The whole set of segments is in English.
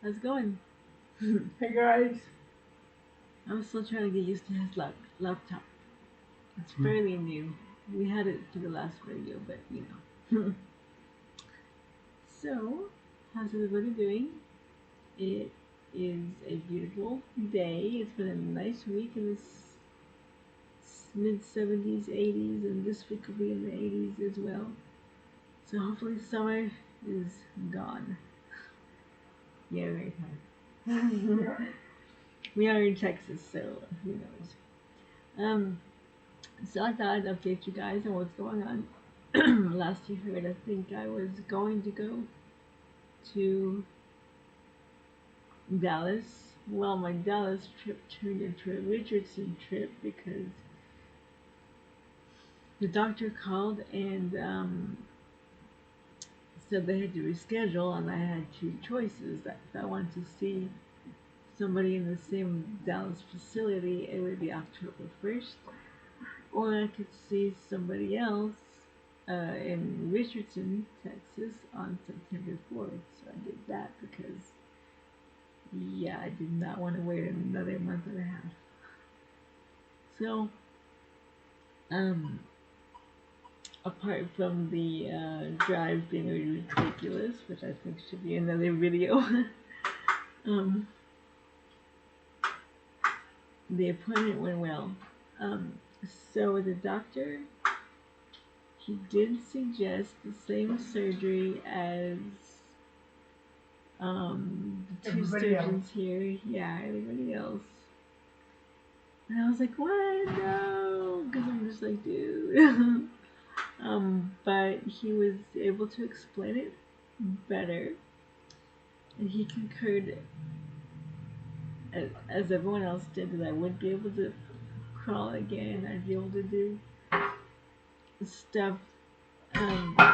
How's it going? Hey guys. I'm still trying to get used to his laptop. It's Hmm. fairly new. We had it for the last video, but you know. So, how's everybody doing? It is a beautiful day. It's been a nice week in this mid 70s, 80s, and this week will be in the 80s as well. So hopefully summer is gone. Yeah, right. Yeah. We are in Texas, so who knows? Um, so I thought I'd update you guys on what's going on. Last you heard, I think I was going to go to Dallas. Well, my Dallas trip turned into a Richardson trip because the doctor called and said they had to reschedule, and I had two choices. That if I wanted to see somebody in the same Dallas facility, it would be October 1st, or I could see somebody else in Richardson, Texas on September 4th. So I did that because, yeah, I did not want to wait another month and a half. So, um, apart from the drive being ridiculous, which I think should be another video, um, the appointment went well. Um, so the doctor, he did suggest the same surgery as the two Everybody else. surgeons here. Yeah, everybody else. And I was like, what? No, because I'm just like, dude. But he was able to explain it better, and he concurred, as everyone else did, that I would be able to crawl again. I'd be able to do stuff.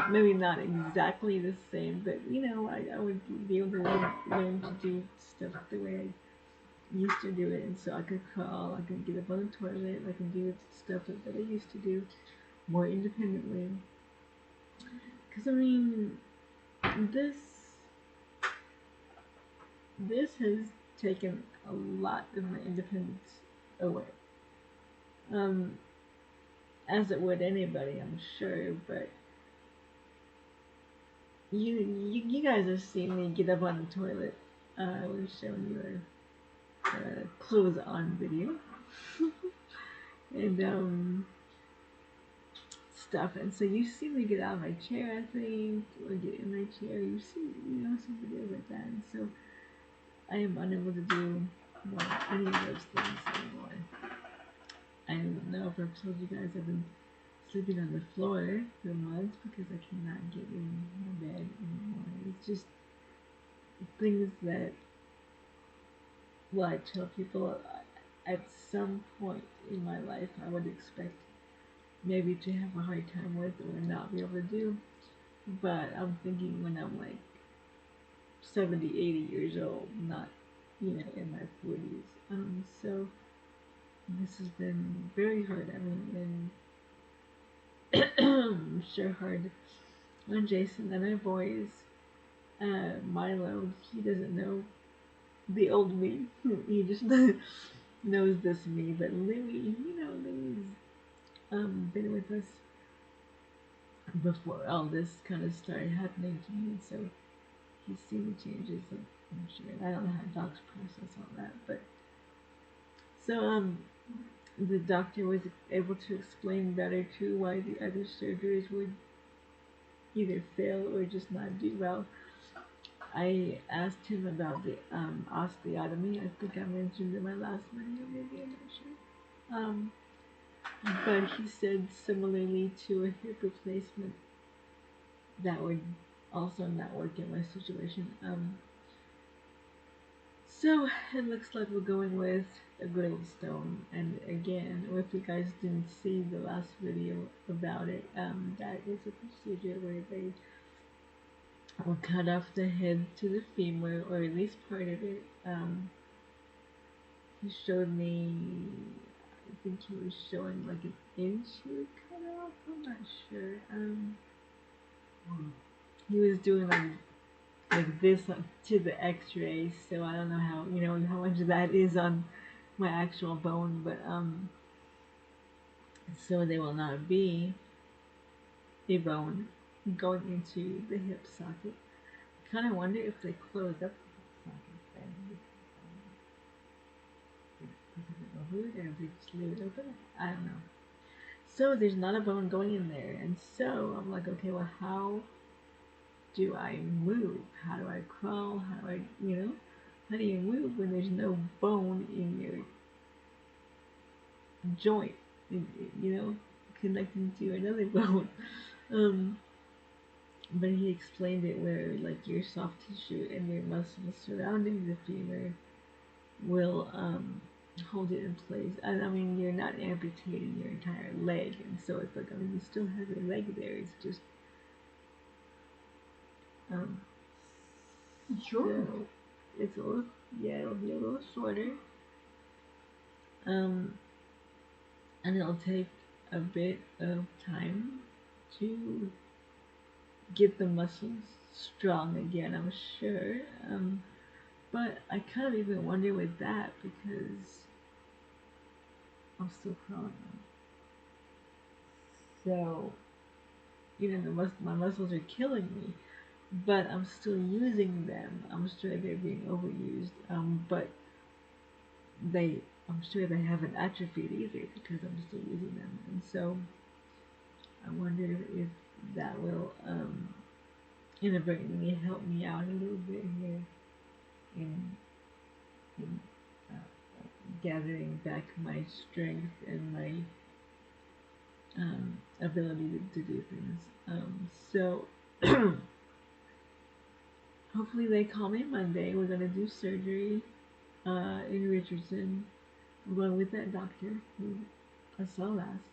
Maybe not exactly the same, but I would be able to learn to do stuff the way I used to do it, and so I could crawl, I could get up on the toilet, I can do stuff that I used to do more independently. Because I mean, this this has taken a lot of my independence away. Um, as it would anybody, I'm sure, but you guys have seen me get up on the toilet. I was showing you a clothes on video and stuff, and so you see me get out of my chair, I think, or get in my chair. You see, some videos like that, and so I am unable to do any of those things anymore. I don't know if I've told you guys I've been sleeping on the floor for months because I cannot get in my bed anymore. It's just things that, well, I tell people at some point in my life I would expect maybe to have a hard time with or not be able to do. But I'm thinking when I'm like 70, 80 years old, not, in my 40s. So this has been very hard. I mean, and sure hard on Jason and our boys. Milo, he doesn't know the old me. He just knows this me. But Louie, Louie's been with us before all this kind of started happening to me, so he's seen the changes. I'm sure. And I don't know how dogs process all that, but so the doctor was able to explain better too why the other surgeries would either fail or just not do well. I asked him about the osteotomy. I think I mentioned in my last video, maybe, I'm not sure. But he said similarly to a hip replacement that would also not work in my situation. So it looks like we're going with a gravestone. And again, if you guys didn't see the last video about it, that is a procedure where they will cut off the head to the femur, or at least part of it. He showed me, I think he was showing like an inch he would cut off. I'm not sure. He was doing like like this to the X-ray, so I don't know how how much of that is on my actual bone, but so there will not be a bone going into the hip socket. I kind of wonder if they close up the hip socket then, because it over it, or if they just leave it open. I don't know. So there's not a bone going in there, and so I'm like, okay, well, how do I move? How do I crawl? How do I, how do you move when there's no bone in your joint, you know, connecting to another bone? Um, but he explained it where like your soft tissue and your muscles surrounding the femur will hold it in place. And I mean, you're not amputating your entire leg, and so it's like, I mean, you still have your leg there. It's just um, Sure. so it's a little, yeah, it'll be a little shorter. Um, and it'll take a bit of time to get the muscles strong again, I'm sure. But I kind of even wonder with that because I'm still crawling. So, my muscles are killing me, but I'm still using them. I'm sure they're being overused. But they, I'm sure they haven't atrophied either because I'm still using them. And so I wonder if that will inadvertently help me out a little bit here in, in gathering back my strength and my ability to do things. So hopefully they call me Monday. We're gonna do surgery in Richardson. I'm going with that doctor who I saw last,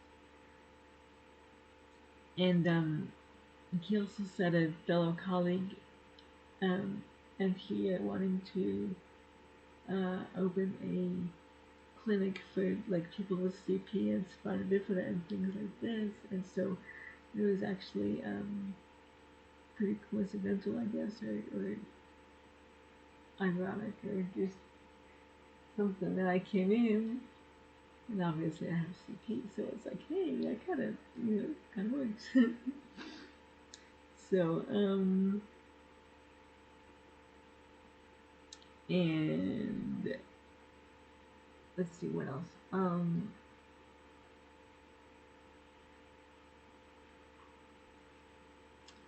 and he also said a fellow colleague and he are wanting to open a clinic for like people with CP and spina bifida and things like this, and so it was actually pretty coincidental, I guess, or ironic, or just something that I came in, and obviously I have CP, so it's like, hey, that kind of, kind of works. So, and let's see what else.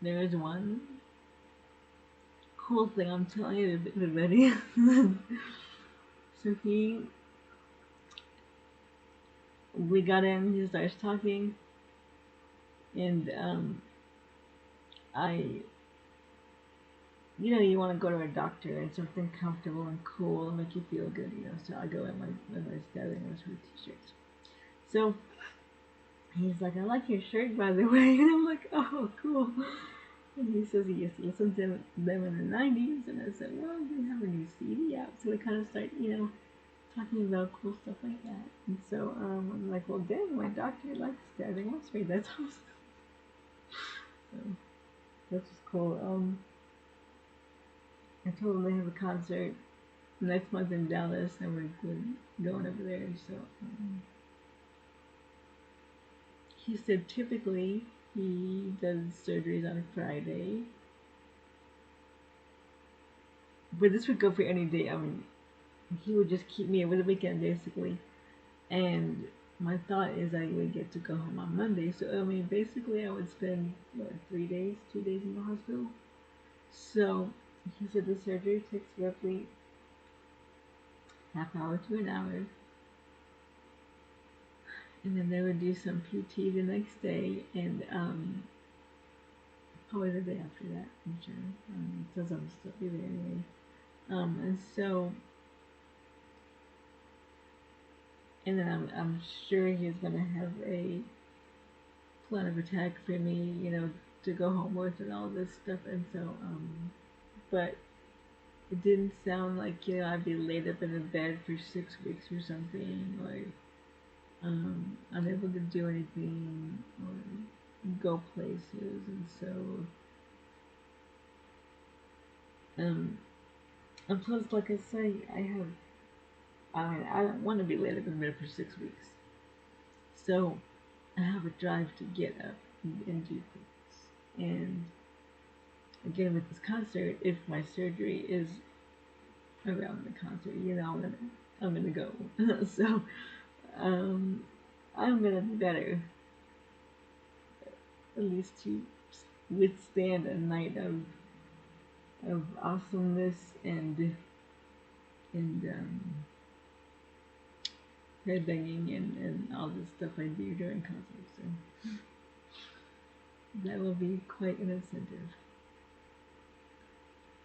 There is one cool thing I'm telling you, everybody. So we got in, he starts talking, and I, you want to go to a doctor and something comfortable and cool and make you feel good, So I go in my styling my sweet t-shirts. So he's like, I like your shirt, by the way, and I'm like, oh, cool. And he says he used to listen to them in the 90s, and I said, well, they have a new CD out, so we kind of start, talking about cool stuff like that. And so I'm like, well, dang, my doctor likes Styling Oxford. That's awesome. So that's just cool. I told him they have a concert next month in Dallas, and we're going over there. So he said typically he does surgeries on a Friday, but this would go for any day. I mean, he would just keep me over the weekend basically, and my thought is I would get to go home on Monday. So I mean, basically, I would spend 3 days, 2 days in the hospital. So he said the surgery takes roughly half hour to an hour, and then they would do some PT the next day, and probably the day after that, I'm sure, since I'm still be there anyway. And so, and then I'm sure he's gonna have a plan of attack for me, to go home with and all this stuff, and so, but it didn't sound like, I'd be laid up in a bed for 6 weeks or something, or unable to do anything or go places, and so Um, and plus, like I say, I don't want to be laid up in bed for 6 weeks. So I have a drive to get up and do things. And again, with this concert, if my surgery is around the concert, I'm gonna go. So um, I'm gonna be better, at least to withstand a night of awesomeness and headbanging and all the stuff I do during concerts. So that will be quite an incentive.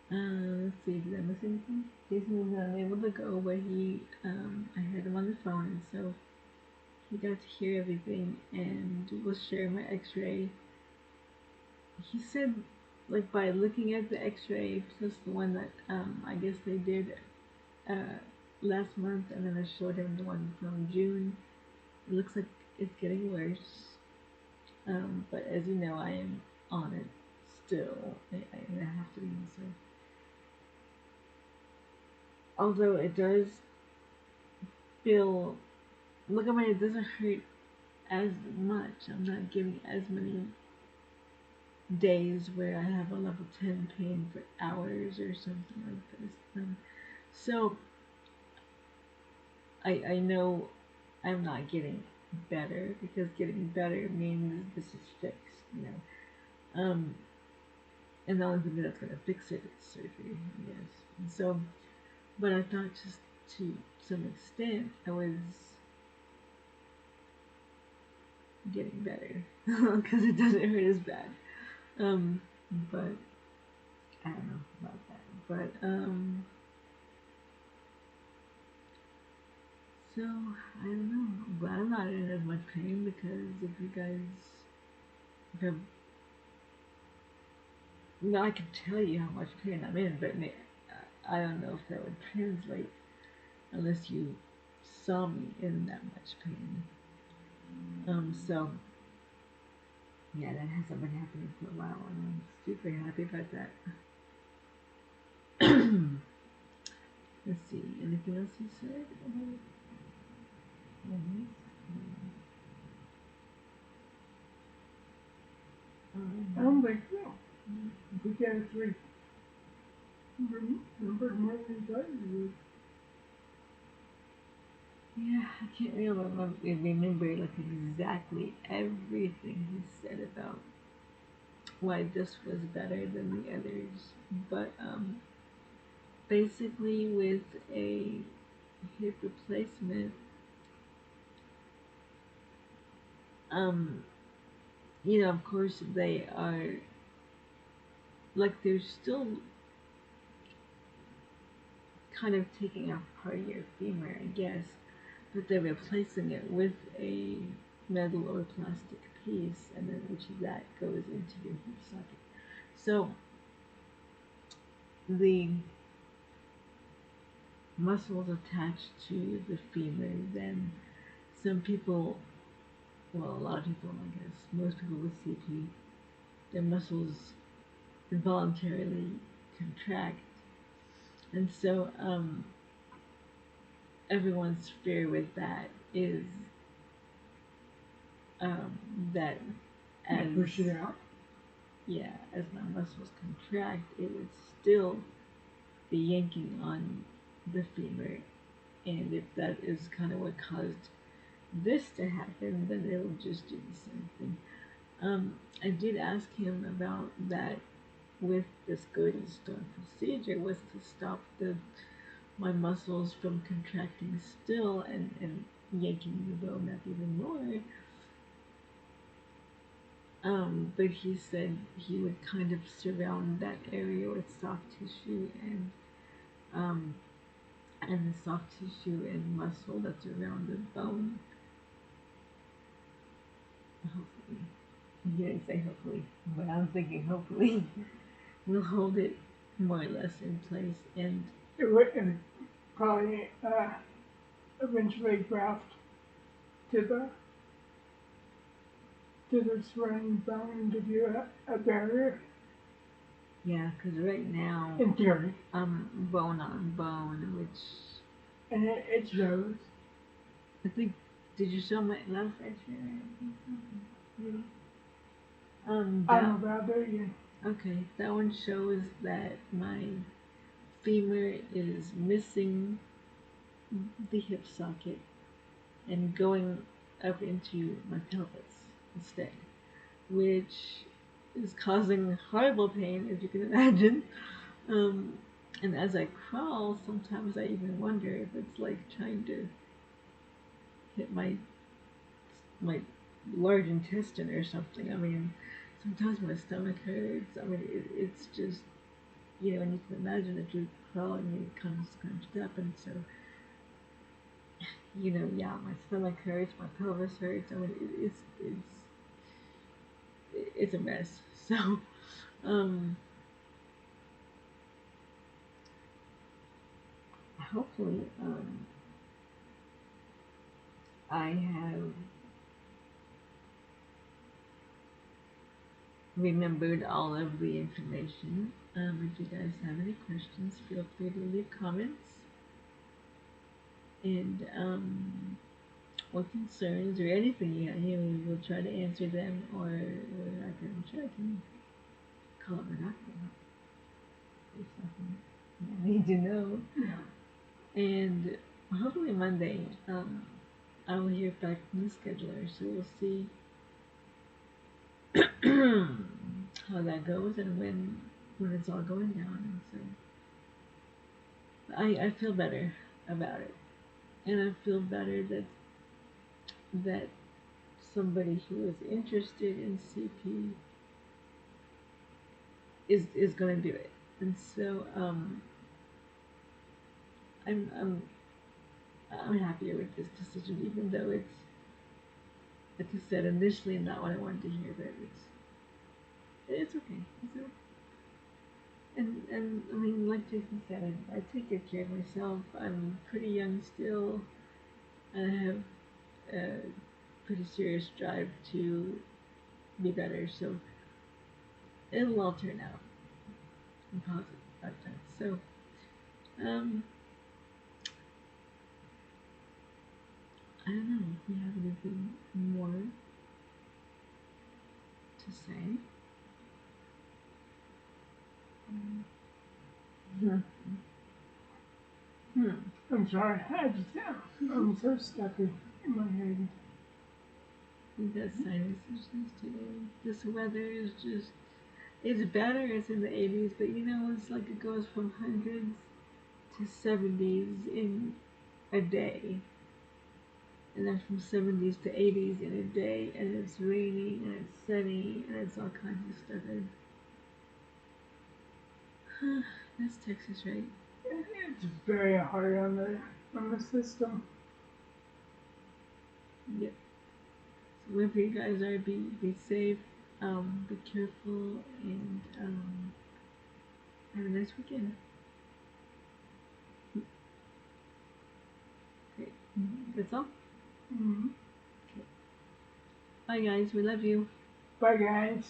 Let's see, did I miss anything? Jason was unable to go, but I had him on the phone, and so he got to hear everything and was sharing my X-ray. He said, like by looking at the X-ray plus the one that I guess they did uh, last month, and then I showed him the one from June. It looks like it's getting worse. But as you know, I am on it still. I have to be. So, although it does feel, look at me, it doesn't hurt as much. I'm not getting as many days where I have a level 10 pain for hours or something like this. So I know I'm not getting better because getting better means this is fixed, you know. And the only thing that's gonna fix it is surgery, I guess. And so, but I thought just to some extent I was getting better because it doesn't hurt as bad. Um, but I don't know about that. So I don't know. I'm glad I'm not in as much pain because if you guys have, no, I can tell you how much pain I'm in, but I don't know if that would translate unless you saw me in that much pain. So yeah, that hasn't been happening for a while, and I'm super happy about that. Let's see, anything else you said about this? I don't think so. If we can't actually remember more than he does, Yeah, I can't really remember like exactly everything he said about why this was better than the others, but basically with a hip replacement, um, of course they are like they're still kind of taking off part of your femur, I guess, but they're replacing it with a metal or plastic piece, and then which that goes into your hip socket. So the muscles attached to the femur, then some people, well, a lot of people, I guess, most people with CP, their muscles involuntarily contract. And so everyone's fear with that is um, that as, push it out. yeah, as my muscles contract, it would still be yanking on the femur. And if that is kind of what caused this to happen, then it'll just do the same thing. I did ask him about that with this golden stone procedure was to stop my muscles from contracting still and yanking the bone up even more. But he said he would kind of surround that area with soft tissue um, and the soft tissue and muscle that's around the bone. Hopefully, he didn't say hopefully, but I'm thinking hopefully will hold it more or less in place. And It would and probably eventually graft to the surrounding bone and give you a barrier. Yeah, because right now in theory. I'm bone on bone, which And it shows. I think. Did you show my last X-ray? I think so. Maybe. I'm That about there yet. okay. That one shows that my femur is missing the hip socket and going up into my pelvis instead, which is causing horrible pain, as you can imagine. Um, and as I crawl, sometimes I even wonder if it's like trying to hit my large intestine or something. I mean, sometimes my stomach hurts. I mean, it's just and you can imagine that you're crawling and it comes scrunched up, and so yeah, my stomach hurts, my pelvis hurts. I mean, it's a mess. So, um, hopefully, I have remembered all of the information. If you guys have any questions, feel free to leave comments. And or concerns or anything we'll try to answer them, or I'm sure I can call it an accident. There's something I need to know. Yeah. And hopefully Monday, I will hear back from the scheduler, so we'll see how that goes and when it's all going down. And so I feel better about it, and I feel better that somebody who is interested in CP is going to do it. And so I'm I'm I'm happier with this decision, even though it's, like I said, initially not what I wanted to hear, but it's okay. It's okay. And I mean, like Jason said, I take good care of myself. I'm pretty young still, and I have a pretty serious drive to be better. So it'll all turn out in positive about that. So um, I don't know if we have anything more to say. Hmm. Hmm. I'm sorry. I'm so stuck in my head. We got sinus issues today. This weather is just, it's better, it's in the 80s, but it's like it goes from hundreds to 70s in a day. And then from 70s to 80s in a day, and it's rainy, and it's sunny, and it's all kinds of stuff. And that's Texas, right? It's very hard on the system. Yep. So wherever you guys are, be safe, be careful, and have a nice weekend. Great. That's all. Mm-hmm. Bye, guys. We love you. Bye, guys.